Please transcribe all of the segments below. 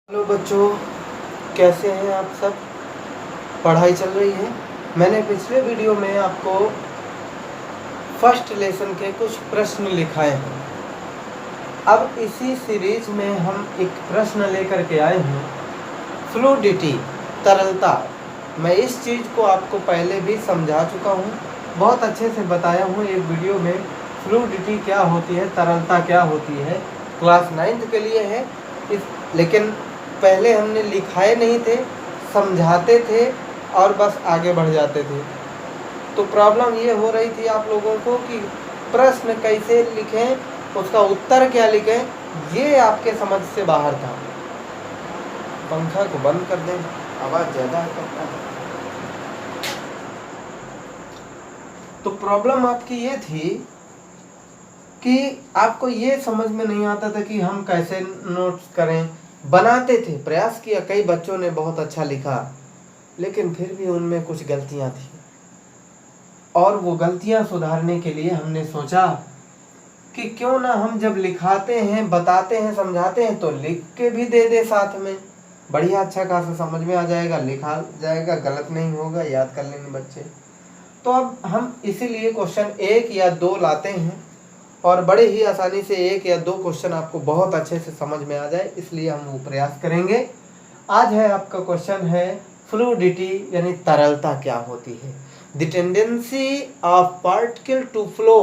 Hello बच्चों, कैसे हैं आप सब। पढ़ाई चल रही है। मैंने पिछले वीडियो में आपको फर्स्ट लेसन के कुछ प्रश्न लिखाए हैं। अब इसी सीरीज में हम एक प्रश्न लेकर के आए हैं, फ्लूइडिटी, तरलता। मैं इस चीज़ को आपको पहले भी समझा चुका हूँ, बहुत अच्छे से बताया हूँ एक वीडियो में। फ्लूइडिटी क्या होती है, तरलता क्या होती है, क्लास 9th के लिए है। लेकिन पहले हमने लिखाए नहीं थे, समझाते थे और बस आगे बढ़ जाते थे। तो प्रॉब्लम ये हो रही थी आप लोगों को कि प्रश्न कैसे लिखें, उसका उत्तर क्या लिखें, ये आपके समझ से बाहर था। पंखा को बंद कर दें, आवाज़ ज़्यादा करता है। तो प्रॉब्लम आपकी ये थी कि आपको ये समझ में नहीं आता था कि हम कैसे नोट्स करें। बनाते थे, प्रयास किया, कई बच्चों ने बहुत अच्छा लिखा, लेकिन फिर भी उनमें कुछ गलतियां थी और वो गलतियां सुधारने के लिए हमने सोचा कि क्यों ना हम जब लिखाते हैं, बताते हैं, समझाते हैं तो लिख के भी दे दे साथ में। बढ़िया अच्छा खासा समझ में आ जाएगा, लिखा जाएगा, गलत नहीं होगा, याद कर लेंगे बच्चे। तो अब हम इसीलिए क्वेश्चन 1 या 2 लाते हैं और बड़े ही आसानी से 1 या 2 क्वेश्चन आपको बहुत अच्छे से समझ में आ जाए, इसलिए हम वो प्रयास करेंगे। आज है आपका क्वेश्चन है फ्लूइडिटी यानी तरलता क्या होती है। The tendency of particle to flow,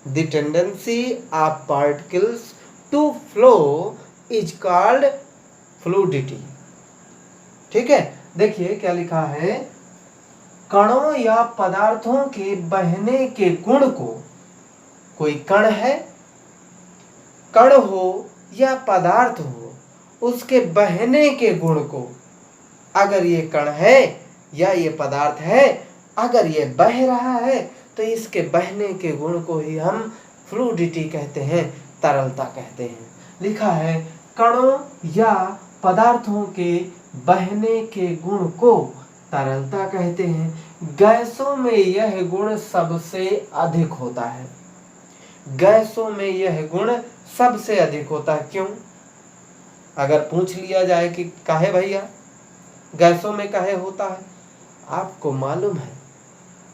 the tendency of particles to flow is called fluidity. ठीक है, देखिए क्या लिखा है, कणों या पदार्थों के बहने के गुण को, कोई कण है, कण हो या पदार्थ हो, उसके बहने के गुण को, अगर ये कण है या ये पदार्थ है, अगर ये बह रहा है तो इसके बहने के गुण को ही हम फ्लूइडिटी कहते हैं, तरलता कहते हैं। लिखा है कणों या पदार्थों के बहने के गुण को तरलता कहते हैं। गैसों में यह गुण सबसे अधिक होता है। गैसों में यह गुण सबसे अधिक होता है। क्यों? अगर पूछ लिया जाए कि काहे भैया गैसों में काहे होता है, आपको मालूम है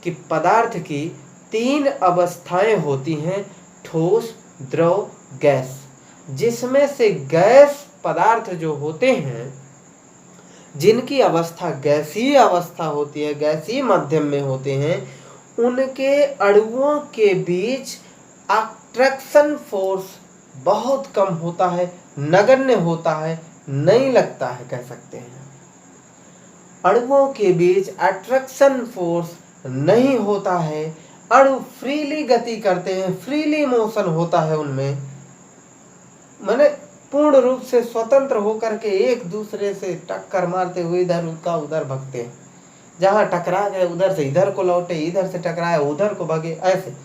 कि पदार्थ की 3 अवस्थाएं होती हैं, ठोस, द्रव, गैस। जिसमें से गैस पदार्थ जो होते हैं, जिनकी अवस्था गैसीय अवस्था होती है, गैसीय माध्यम में होते हैं, उनके अणुओं के बीच अट्रैक्शन फोर्स बहुत कम होता है, नगण्य होता है, नहीं लगता है, कह सकते हैं। अणुओं के बीच अट्रैक्शन फोर्स नहीं होता है, अणु फ्रीली गति करते हैं, फ्रीली मोशन होता है उनमें, माने पूर्ण रूप से स्वतंत्र होकर के एक दूसरे से टक्कर मारते हुए इधर का उधर भगते हैं। जहाँ टकरा गए उधर से इधर को लौटे, इधर से टकराए उधर को भागे। ऐसे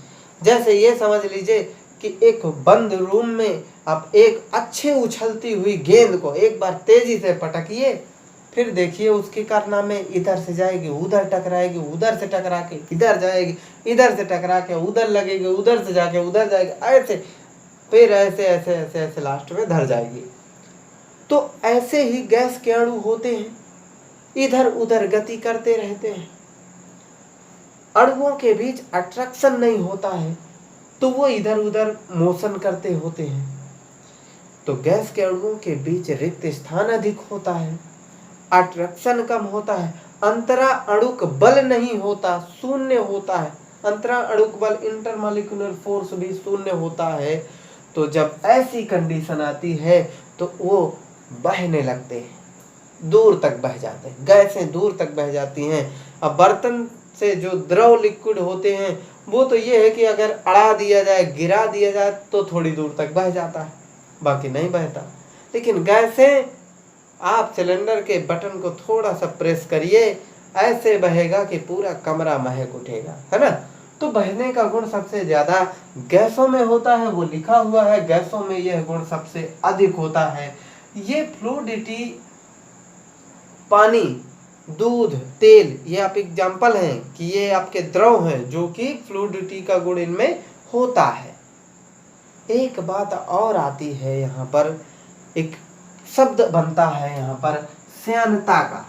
जैसे ये समझ लीजिए कि एक बंद रूम में आप एक अच्छे उछलती हुई गेंद को एक बार तेजी से पटकिए, फिर देखिए उसके कारनामे इधर से जाएगी, उधर टकराएगी, उधर से टकरा के इधर जाएगी, इधर से टकरा के उधर लगेगी, उधर से जाके उधर जाएगी, ऐसे फिर ऐसे ऐसे ऐसे ऐसे लास्ट में धर जाएगी। तो ऐसे ही गैस के अणु होते हैं, इधर उधर गति करते रहते हैं, अणुओं के बीच अट्रैक्शन नहीं होता है तो वो इधर उधर मोशन करते होते हैं। तो गैस के अणुओं के बीच रिक्त स्थान अधिक होता है, अट्रैक्शन कम होता है, अंतरा अणुक बल नहीं होता, शून्य होता है। अंतरा अणुक बल, इंटरमॉलिक्यूलर फोर्स भी शून्य होता है। तो जब ऐसी कंडीशन आती है तो वो बहने लगते हैं, दूर तक बह जाते हैं, गैसें दूर तक बह जाती हैं। अब बर्तन से जो द्रव लिक्विड होते हैं वो तो ये है कि अगर अड़ा दिया जाए, गिरा दिया जाए तो थोड़ी दूर तक बह जाता है, बाकी नहीं बहता। लेकिन गैसें, आप सिलेंडर के बटन को थोड़ा सा प्रेस करिए, ऐसे बहेगा कि पूरा कमरा महक उठेगा, है ना। तो बहने का गुण सबसे ज्यादा गैसों में होता है, वो लिखा हुआ है, गैसों में यह गुण सबसे अधिक होता है। ये फ्लूइडिटी, पानी, दूध, तेल, ये आप एग्जाम्पल हैं कि ये आपके द्रव हैं जो कि फ्लूइडिटी का गुण इनमें होता है। एक बात और आती है यहाँ पर, एक शब्द बनता है यहाँ पर श्यानता का।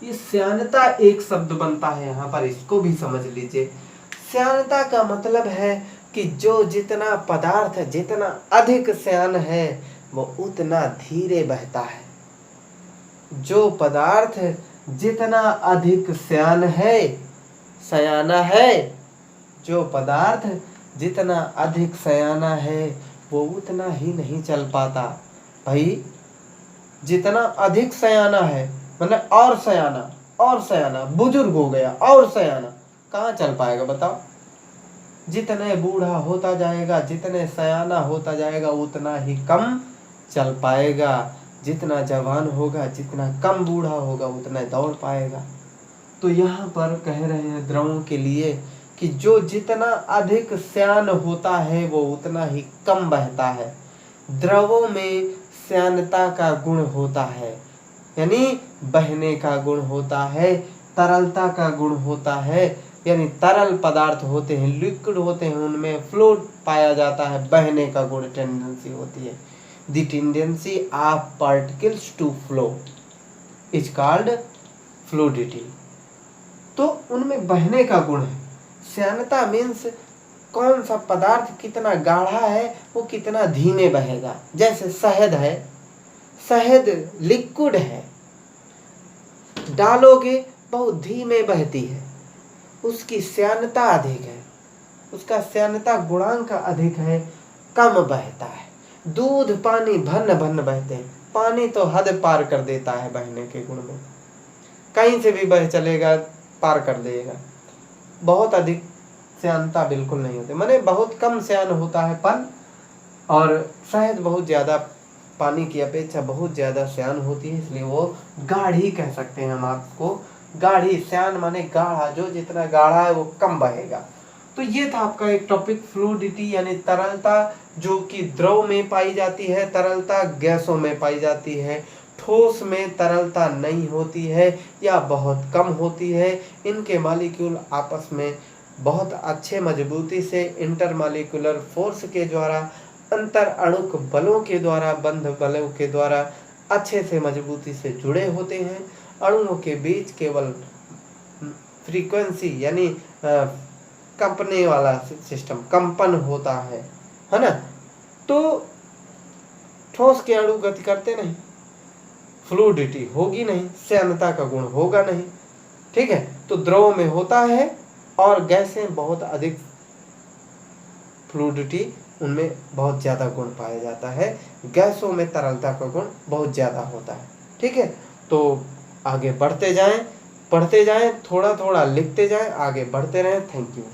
ये श्यानता एक शब्द बनता है यहाँ पर, इसको भी समझ लीजिए। श्यानता का मतलब है कि जो जितना पदार्थ जितना अधिक श्यान है वो उतना धीरे बहता है। जो पदार्थ जितना अधिक श्यान है, सयाना है, जो पदार्थ जितना अधिक सयाना है वो उतना ही नहीं चल पाता। भाई जितना अधिक सयाना है मतलब और सयाना बुजुर्ग हो गया और सयाना, कहाँ चल पाएगा बताओ। जितने बूढ़ा होता जाएगा, जितने सयाना होता जाएगा उतना ही कम चल पाएगा। जितना जवान होगा, जितना कम बूढ़ा होगा उतना दौड़ पाएगा। तो यहाँ पर कह रहे हैं द्रवों के लिए कि जो जितना अधिक श्यान होता है वो उतना ही कम बहता है। द्रवों में श्यानता का गुण होता है, यानी बहने का गुण होता है, तरलता का गुण होता है, यानी तरल पदार्थ होते हैं, लिक्विड होते हैं, उनमें फ्लूइड पाया जाता है, बहने का गुण टेंडेंसी होती है। The tendency of particles to flow is called fluidity. तो उनमें बहने का गुण है। श्यानता मीन्स कौन सा पदार्थ कितना गाढ़ा है वो कितना धीमे बहेगा। जैसे शहद है, शहद लिक्विड है, डालोगे बहुत धीमे बहती है, उसकी श्यानता अधिक है, उसका श्यानता गुणांक अधिक है, कम बहता है। दूध पानी भन्न भन्न बहते हैं, पानी तो हद पार कर देता है बहने के गुण में, कहीं से भी बह चलेगा पार कर देगा। बहुत अधिक श्यानता बिल्कुल नहीं होती, माने बहुत कम श्यान होता है पन, और शहद बहुत ज़्यादा पानी की अपेक्षा बहुत ज़्यादा श्यान होती है, इसलिए वो गाढ़ी कह सकते हैं हम आपको। गाढ़ी, श्यान माने गाढ़ा, जो जितना गाढ़ा है वो कम बहेगा। तो ये था आपका एक टॉपिक फ्लूइडिटी यानी तरलता, जो कि द्रव में पाई जाती है, तरलता गैसों में पाई जाती है। ठोस में तरलता नहीं होती है या बहुत कम होती है। इनके मॉलिक्यूल आपस में बहुत अच्छे मजबूती से इंटरमॉलिक्यूलर फोर्स के द्वारा, अंतर अणुक बलों के द्वारा, बंध बलों के द्वारा अच्छे से मजबूती से जुड़े होते हैं। अणुओं के बीच केवल फ्रीक्वेंसी यानी कंपने वाला सिस्टम, कंपन होता है ना। तो ठोस के अणु गति करते नहीं, फ्लूइडिटी होगी नहीं, श्यानता का गुण होगा नहीं, ठीक है। तो द्रव में होता है और गैसें बहुत अधिक फ्लूइडिटी, उनमें बहुत ज़्यादा गुण पाया जाता है। गैसों में तरलता का गुण बहुत ज़्यादा होता है, ठीक है। तो आगे बढ़ते जाएं, पढ़ते जाएं, थोड़ा थोड़ा लिखते जाएं, आगे बढ़ते रहें। Thank you.